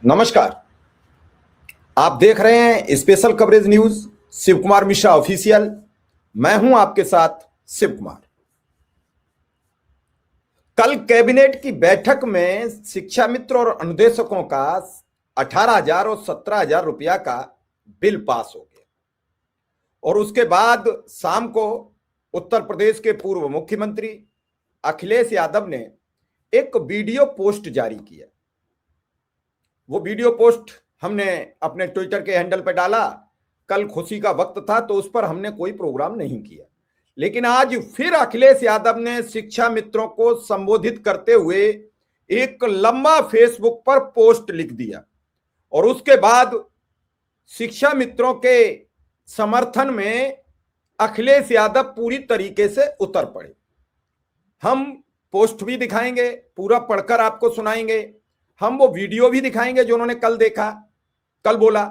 नमस्कार। आप देख रहे हैं special coverage news Shiv Kumar Mishra official. मैं हूं आपके साथ शिव कुमार। कल कैबिनेट की बैठक में शिक्षा मित्र और अनुदेशकों का 18,000 और 17,000 रुपया का बिल पास हो गया और उसके बाद शाम को उत्तर प्रदेश के पूर्व मुख्यमंत्री अखिलेश यादव ने एक वीडियो पोस्ट जारी किया। वो वीडियो पोस्ट हमने अपने ट्विटर के हैंडल पर डाला। कल खुशी का वक्त था तो उस पर हमने कोई प्रोग्राम नहीं किया, लेकिन आज फिर अखिलेश यादव ने शिक्षा मित्रों को संबोधित करते हुए एक लंबा फेसबुक पर पोस्ट लिख दिया और उसके बाद शिक्षा मित्रों के समर्थन में अखिलेश यादव पूरी तरीके से उतर पड़े। हम पोस्ट भी दिखाएंगे, पूरा पढ़कर आपको सुनाएंगे। हम वो वीडियो भी दिखाएंगे जो उन्होंने कल देखा, कल बोला,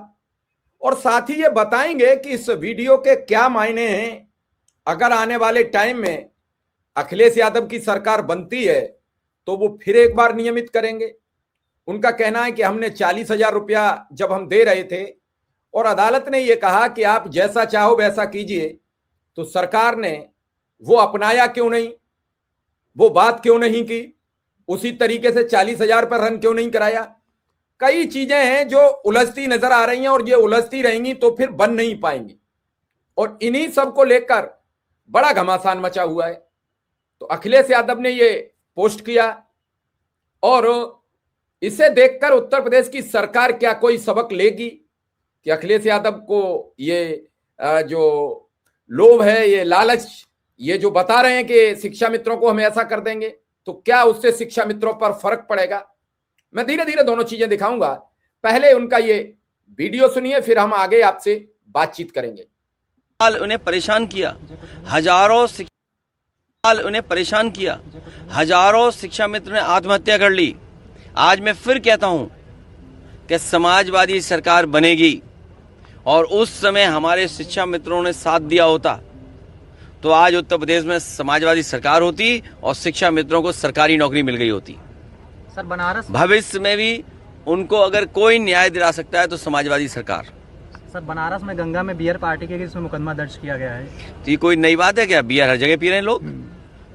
और साथ ही ये बताएंगे कि इस वीडियो के क्या मायने हैं। अगर आने वाले टाइम में अखिलेश यादव की सरकार बनती है तो वो फिर एक बार नियमित करेंगे। उनका कहना है कि हमने 40,000 रुपया जब हम दे रहे थे और अदालत ने यह कहा कि आप जैसा चाहो वैसा कीजिए, तो सरकार ने वो अपनाया क्यों नहीं, वो बात क्यों नहीं की, उसी तरीके से 40,000 पर रन क्यों नहीं कराया। कई चीजें हैं जो उलझती नजर आ रही हैं और ये उलझती रहेंगी तो फिर बन नहीं पाएंगी, और इन्हीं सब को लेकर बड़ा घमासान मचा हुआ है। तो अखिलेश यादव ने ये पोस्ट किया और इसे देखकर उत्तर प्रदेश की सरकार क्या कोई सबक लेगी कि अखिलेश यादव को ये जो लोभ है, ये लालच, ये जो बता रहे हैं कि शिक्षा मित्रों को हम ऐसा कर देंगे, तो क्या उससे शिक्षा मित्रों पर फर्क पड़ेगा। मैं धीरे धीरे दोनों चीजें दिखाऊंगा। पहले उनका ये वीडियो सुनिए, फिर हम आगे आपसे बातचीत करेंगे। उन्हें परेशान किया, हजारों शिक्षा मित्र ने आत्महत्या कर ली। आज मैं फिर कहता हूं कि समाजवादी सरकार बनेगी और उस समय हमारे शिक्षा मित्रों ने साथ दिया होता तो आज उत्तर प्रदेश में समाजवादी सरकार होती और शिक्षा मित्रों को सरकारी नौकरी मिल गई होती। सर, बनारस भविष्य में भी उनको अगर कोई न्याय दिला सकता है तो समाजवादी सरकार। सर, बनारस में गंगा में बियर पार्टी के इसमें मुकदमा दर्ज किया गया है। तो ये कोई नई बात है क्या? बियर हर जगह पी रहे हैं लोग।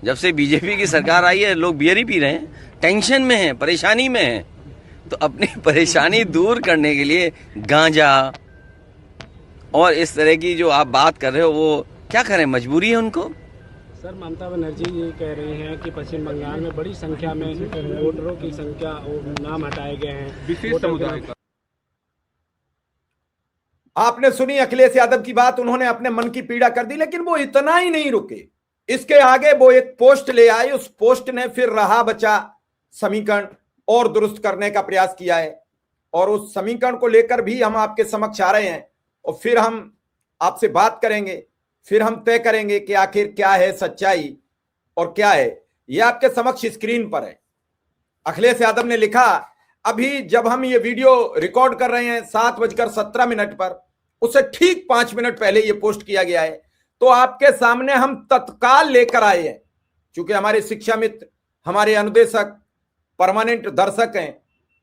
जब से बीजेपी की सरकार आई है लोग बियर ही पी रहे हैं, टेंशन में हैं, परेशानी में हैं। तो अपनी परेशानी दूर करने के लिए गांजा और इस तरह की जो आप बात कर रहे हो वो क्या करें, मजबूरी है उनको। सर, ममता बनर्जी ये कह रही हैं कि पश्चिम बंगाल में बड़ी संख्या में वोटरों की संख्या और नाम हटाए गए हैं विशेष समुदाय का। आपने सुनी अखिलेश यादव की बात, उन्होंने अपने मन की पीड़ा कर दी, लेकिन वो इतना ही नहीं रुके। इसके आगे वो एक पोस्ट ले आए। उस पोस्ट ने फिर रहा बचा समीकरण और दुरुस्त करने का प्रयास किया है, और उस समीकरण को लेकर भी हम आपके समक्ष आ रहे हैं और फिर हम आपसे बात करेंगे। फिर हम तय करेंगे कि आखिर क्या है सच्चाई और क्या है। यह आपके समक्ष स्क्रीन पर है। अखिलेश यादव ने लिखा, अभी जब हम ये वीडियो रिकॉर्ड कर रहे हैं 7:17 पर, उससे ठीक 5 मिनट पहले ये पोस्ट किया गया है। तो आपके सामने हम तत्काल लेकर आए हैं, क्योंकि हमारे शिक्षा मित्र, हमारे अनुदेशक परमानेंट दर्शक हैं,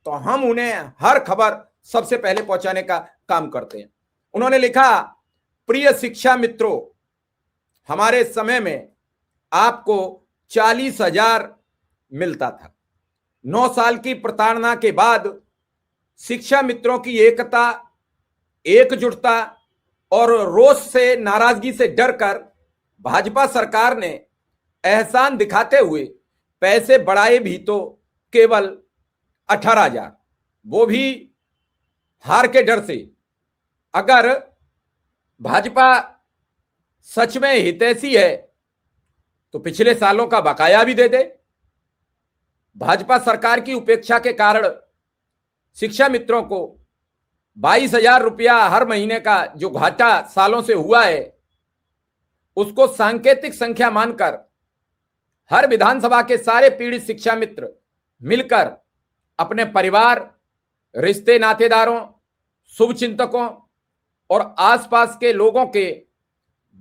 तो हम उन्हें हर खबर सबसे पहले पहुंचाने का काम करते हैं। उन्होंने लिखा, प्रिय शिक्षा मित्रों, हमारे समय में आपको 40,000 मिलता था। 9 साल की प्रताड़ना के बाद शिक्षा मित्रों की एकता, एकजुटता और रोष से, नाराजगी से डरकर भाजपा सरकार ने एहसान दिखाते हुए पैसे बढ़ाए भी तो केवल 18,000, वो भी हार के डर से। अगर भाजपा सच में हितैषी है तो पिछले सालों का बकाया भी दे दे। भाजपा सरकार की उपेक्षा के कारण शिक्षा मित्रों को 22,000 रुपया हर महीने का जो घाटा सालों से हुआ है, उसको सांकेतिक संख्या मानकर हर विधानसभा के सारे पीड़ित शिक्षा मित्र मिलकर अपने परिवार, रिश्ते नातेदारों, शुभचिंतकों और आसपास के लोगों के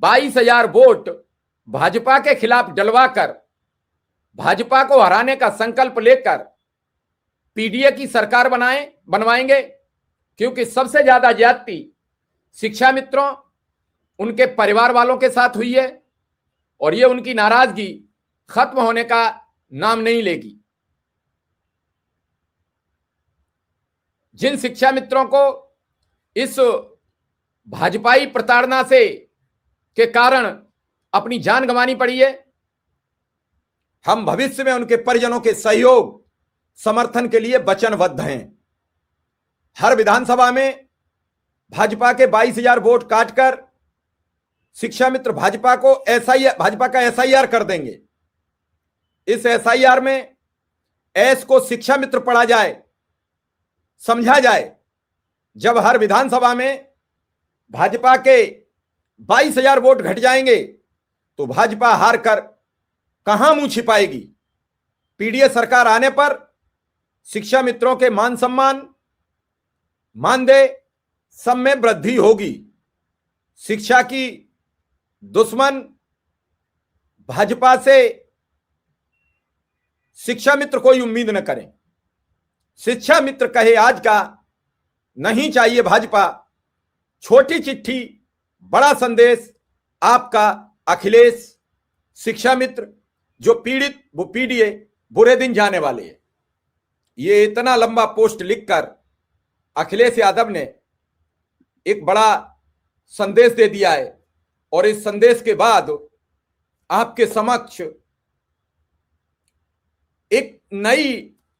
22,000 वोट भाजपा के खिलाफ डलवाकर भाजपा को हराने का संकल्प लेकर पीडीए की सरकार बनवाएंगे, क्योंकि सबसे ज्यादा ज्यादती शिक्षा मित्रों, उनके परिवार वालों के साथ हुई है और ये उनकी नाराजगी खत्म होने का नाम नहीं लेगी। जिन शिक्षा मित्रों को इस भाजपाई प्रताड़ना से के कारण अपनी जान गंवानी पड़ी है, हम भविष्य में उनके परिजनों के सहयोग समर्थन के लिए वचनबद्ध हैं। हर विधानसभा में भाजपा के 22,000 वोट काटकर शिक्षा मित्र भाजपा का एसआईआर कर देंगे। इस एसआईआर में एस को शिक्षा मित्र पढ़ा जाए, समझा जाए। जब हर विधानसभा में भाजपा के 22,000 वोट घट जाएंगे तो भाजपा हार कर कहां मुंह छिपाएगी। पीडीए सरकार आने पर शिक्षा मित्रों के मान सम्मान, मानदेय सब में वृद्धि होगी। शिक्षा की दुश्मन भाजपा से शिक्षा मित्र कोई उम्मीद न करें। शिक्षा मित्र कहे आज का नहीं चाहिए भाजपा। छोटी चिट्ठी बड़ा संदेश, आपका अखिलेश। शिक्षा मित्र जो पीड़ित वो पीडीए, बुरे दिन जाने वाले हैं। ये इतना लंबा पोस्ट लिखकर अखिलेश यादव ने एक बड़ा संदेश दे दिया है और इस संदेश के बाद आपके समक्ष एक नई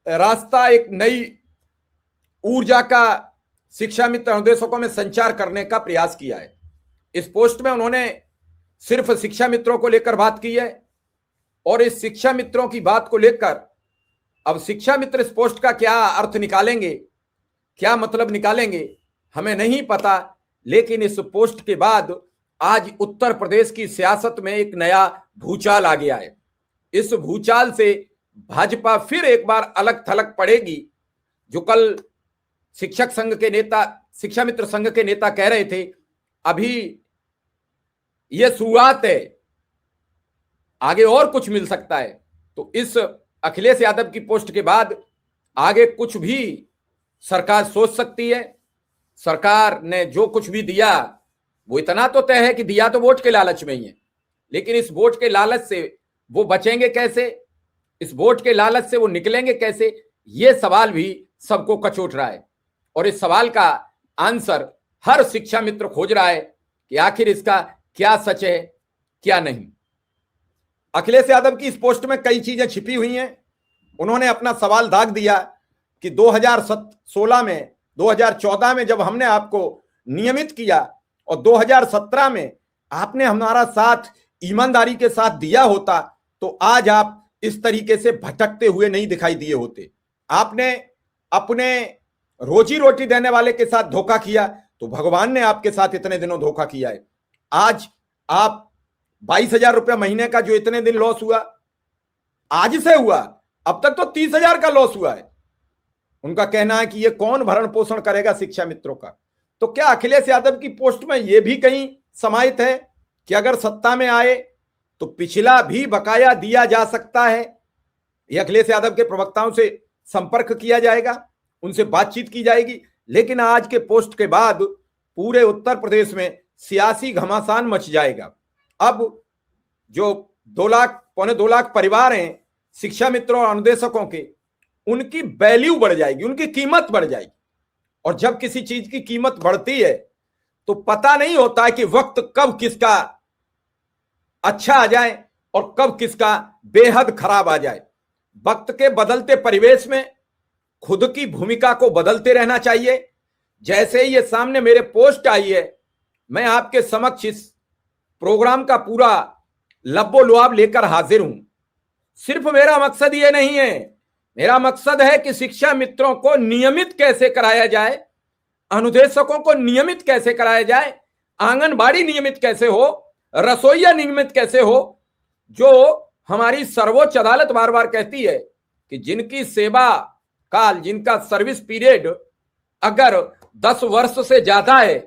रास्ता, एक नई ऊर्जा का शिक्षा मित्र अनुदेशकों में संचार करने का प्रयास किया है। इस पोस्ट में उन्होंने सिर्फ शिक्षा मित्रों को लेकर बात की है और इस शिक्षा मित्रों की बात को लेकर अब शिक्षा मित्र इस पोस्ट का क्या अर्थ निकालेंगे, क्या मतलब निकालेंगे, हमें नहीं पता। लेकिन इस पोस्ट के बाद आज उत्तर प्रदेश की सियासत में एक नया भूचाल आ गया है। इस भूचाल से भाजपा फिर एक बार अलग थलग पड़ेगी। जो कल शिक्षक संघ के नेता, शिक्षा मित्र संघ के नेता कह रहे थे, अभी यह शुरुआत है, आगे और कुछ मिल सकता है। तो इस अखिलेश यादव की पोस्ट के बाद आगे कुछ भी सरकार सोच सकती है। सरकार ने जो कुछ भी दिया वो इतना तो तय है कि दिया तो वोट के लालच में ही है, लेकिन इस वोट के लालच से वो बचेंगे कैसे, इस वोट के लालच से वो निकलेंगे कैसे, ये सवाल भी सबको कचोट रहा है। और इस सवाल का आंसर हर शिक्षा मित्र खोज रहा है कि आखिर इसका क्या सच है क्या नहीं। अखिलेश यादव की इस पोस्ट में कई चीजें छिपी हुई हैं। उन्होंने अपना सवाल दाग दिया कि 2016 में, 2014 में जब हमने आपको नियमित किया और 2017 में आपने हमारा साथ ईमानदारी के साथ दिया होता तो आज आप इस तरीके से भटकते हुए नहीं दिखाई दिए होते। आपने अपने रोजी रोटी देने वाले के साथ धोखा किया तो भगवान ने आपके साथ इतने दिनों धोखा किया है। आज आप 22,000 रुपया महीने का जो इतने दिन लॉस हुआ, आज से हुआ, अब तक तो 30,000 का लॉस हुआ है। उनका कहना है कि ये कौन भरण पोषण करेगा शिक्षा मित्रों का। तो क्या अखिलेश यादव की पोस्ट में यह भी कहीं समाहित है कि अगर सत्ता में आए तो पिछला भी बकाया दिया जा सकता है? यह अखिलेश यादव के प्रवक्ताओं से संपर्क किया जाएगा, उनसे बातचीत की जाएगी। लेकिन आज के पोस्ट के बाद पूरे उत्तर प्रदेश में सियासी घमासान मच जाएगा। अब जो 2 लाख, पौने 2 लाख परिवार हैं शिक्षा मित्रों और अनुदेशकों के, उनकी वैल्यू बढ़ जाएगी, उनकी कीमत बढ़ जाएगी। और जब किसी चीज की कीमत बढ़ती है तो पता नहीं होता है कि वक्त कब किसका अच्छा आ जाए और कब किसका बेहद खराब आ जाए। वक्त के बदलते परिवेश में खुद की भूमिका को बदलते रहना चाहिए। जैसे ही ये सामने मेरे पोस्ट आई है, मैं आपके समक्ष इस प्रोग्राम का पूरा लब्बो लुआब लेकर हाजिर हूं। सिर्फ मेरा मकसद ये नहीं है, मेरा मकसद है कि शिक्षा मित्रों को नियमित कैसे कराया जाए, अनुदेशकों को नियमित कैसे कराया जाए, आंगनबाड़ी नियमित कैसे हो, रसोईया नियमित कैसे हो। जो हमारी सर्वोच्च अदालत बार बार कहती है कि जिनकी सेवा काल, जिनका सर्विस पीरियड अगर 10 वर्ष से ज्यादा है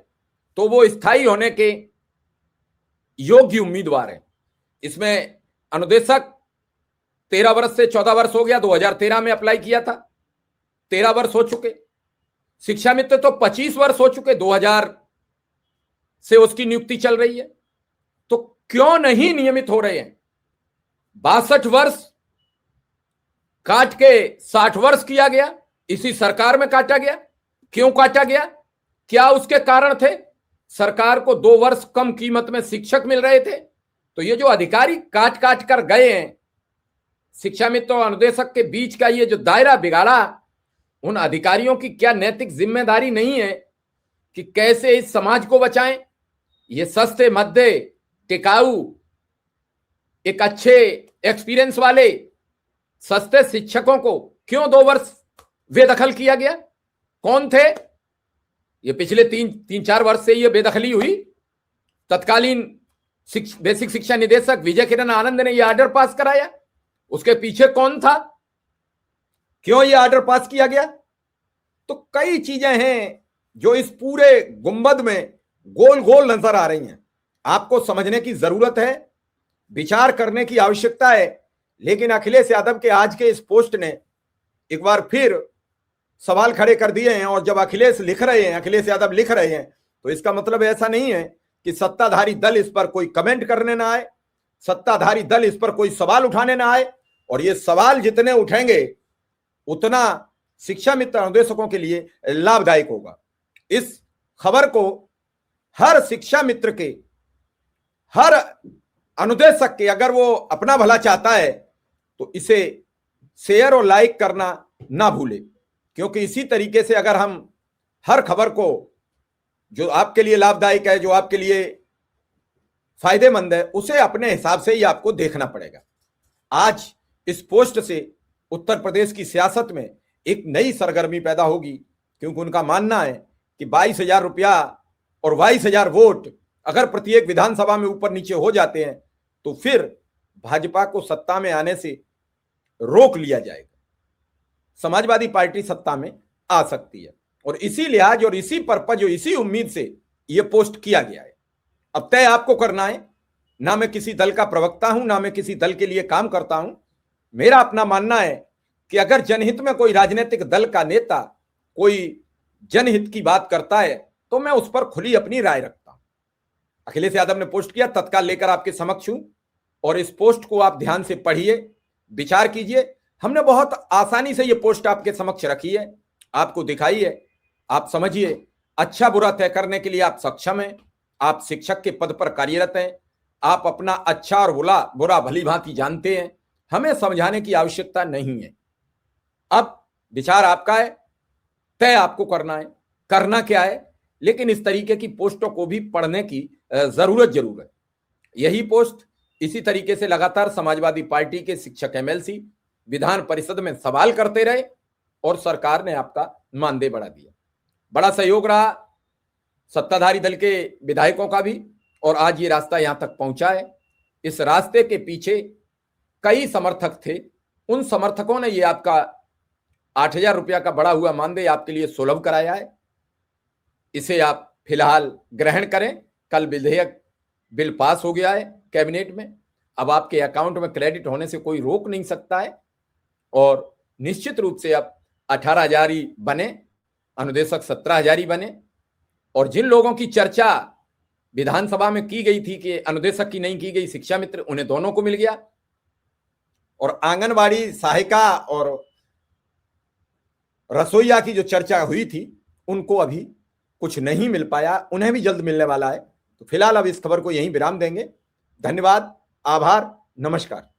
तो वो स्थायी होने के योग्य उम्मीदवार है। इसमें अनुदेशक 13 वर्ष से 14 वर्ष हो गया, 2013 में अप्लाई किया था। 13 वर्ष हो चुके, शिक्षा मित्र तो 25 वर्ष हो चुके, 2000 से उसकी नियुक्ति चल रही है, तो क्यों नहीं नियमित हो रहे हैं? 62 वर्ष काट के 60 वर्ष किया गया, इसी सरकार में काटा गया। क्यों काटा गया? क्या उसके कारण थे? सरकार को 2 वर्ष कम कीमत में शिक्षक मिल रहे थे। तो ये जो अधिकारी काट काट कर गए हैं, शिक्षा मित्र और अनुदेशक के बीच का ये जो दायरा बिगाड़ा, उन अधिकारियों की क्या नैतिक जिम्मेदारी नहीं है कि कैसे इस समाज को बचाएं? ये सस्ते, मध्य, टिकाऊ, एक अच्छे एक्सपीरियंस वाले सस्ते शिक्षकों को क्यों 2 वर्ष बेदखल किया गया? कौन थे ये? पिछले 3-4 वर्ष से ये बेदखली हुई। तत्कालीन बेसिक शिक्षा निदेशक विजय किरण आनंद ने यह ऑर्डर पास कराया। उसके पीछे कौन था? क्यों यह ऑर्डर पास किया गया? तो कई चीजें हैं जो इस पूरे गुंबद में गोल गोल नजर आ रही हैं। आपको समझने की जरूरत है, विचार करने की आवश्यकता है। लेकिन अखिलेश यादव के आज के इस पोस्ट ने एक बार फिर सवाल खड़े कर दिए हैं। और जब अखिलेश यादव लिख रहे हैं, तो इसका मतलब ऐसा नहीं है कि सत्ताधारी दल इस पर कोई कमेंट करने ना आए, सत्ताधारी दल इस पर कोई सवाल उठाने ना आए। और ये सवाल जितने उठेंगे उतना शिक्षा मित्र अनुदेशकों के लिए लाभदायक होगा। इस खबर को हर शिक्षा मित्र के, हर अनुदेशक के, अगर वो अपना भला चाहता है तो इसे शेयर और लाइक करना ना भूले, क्योंकि इसी तरीके से अगर हम हर खबर को जो आपके लिए लाभदायक है, जो आपके लिए फायदेमंद है, उसे अपने हिसाब से ही आपको देखना पड़ेगा। आज इस पोस्ट से उत्तर प्रदेश की सियासत में एक नई सरगर्मी पैदा होगी, क्योंकि उनका मानना है कि 22,000 रुपया और 22,000 वोट अगर प्रत्येक विधानसभा में ऊपर नीचे हो जाते हैं तो फिर भाजपा को सत्ता में आने से रोक लिया जाएगा, समाजवादी पार्टी सत्ता में आ सकती है। और इसी लिहाज और इसी पर्पज और इसी उम्मीद से यह पोस्ट किया गया है। अब तय आपको करना है। ना मैं किसी दल का प्रवक्ता हूं, ना मैं किसी दल के लिए काम करता हूं। मेरा अपना मानना है कि अगर जनहित में कोई राजनीतिक दल का नेता कोई जनहित की बात करता है तो मैं उस पर खुली अपनी राय रखता हूं। अखिलेश यादव ने पोस्ट किया, तत्काल लेकर आपके समक्ष हूं, और इस पोस्ट को आप ध्यान से पढ़िए, विचार कीजिए। हमने बहुत आसानी से यह पोस्ट आपके समक्ष रखी है, आपको दिखाई है, आप समझिए। अच्छा बुरा तय करने के लिए आप सक्षम हैं। आप शिक्षक के पद पर कार्यरत हैं, आप अपना अच्छा और बुरा भली भांति जानते हैं। हमें समझाने की आवश्यकता नहीं है। अब विचार आपका है, तय आपको करना है, करना क्या है। लेकिन इस तरीके की पोस्टों को भी पढ़ने की जरूरत है। यही पोस्ट इसी तरीके से लगातार समाजवादी पार्टी के शिक्षक एमएलसी विधान परिषद में सवाल करते रहे और सरकार ने आपका मानदेय बढ़ा दिया। बड़ा सहयोग रहा सत्ताधारी दल के विधायकों का भी, और आज ये रास्ता यहां तक पहुंचा है। इस रास्ते के पीछे कई समर्थक थे। उन समर्थकों ने ये आपका 8,000 रुपया का बढ़ा हुआ मानदेय आपके लिए सुलभ कराया है। इसे आप फिलहाल ग्रहण करें। कल बिल पास हो गया है कैबिनेट में। अब आपके अकाउंट में क्रेडिट होने से कोई रोक नहीं सकता है, और निश्चित रूप से अब 18,000 ही बने, अनुदेशक 17,000 ही बने। और जिन लोगों की चर्चा विधानसभा में की गई थी कि अनुदेशक की नहीं की गई, शिक्षा मित्र, उन्हें दोनों को मिल गया। और आंगनवाड़ी सहायिका और रसोईया की जो चर्चा हुई थी, उनको अभी कुछ नहीं मिल पाया, उन्हें भी जल्द मिलने वाला है। तो फिलहाल अब इस खबर को यहीं विराम देंगे। धन्यवाद, आभार, नमस्कार।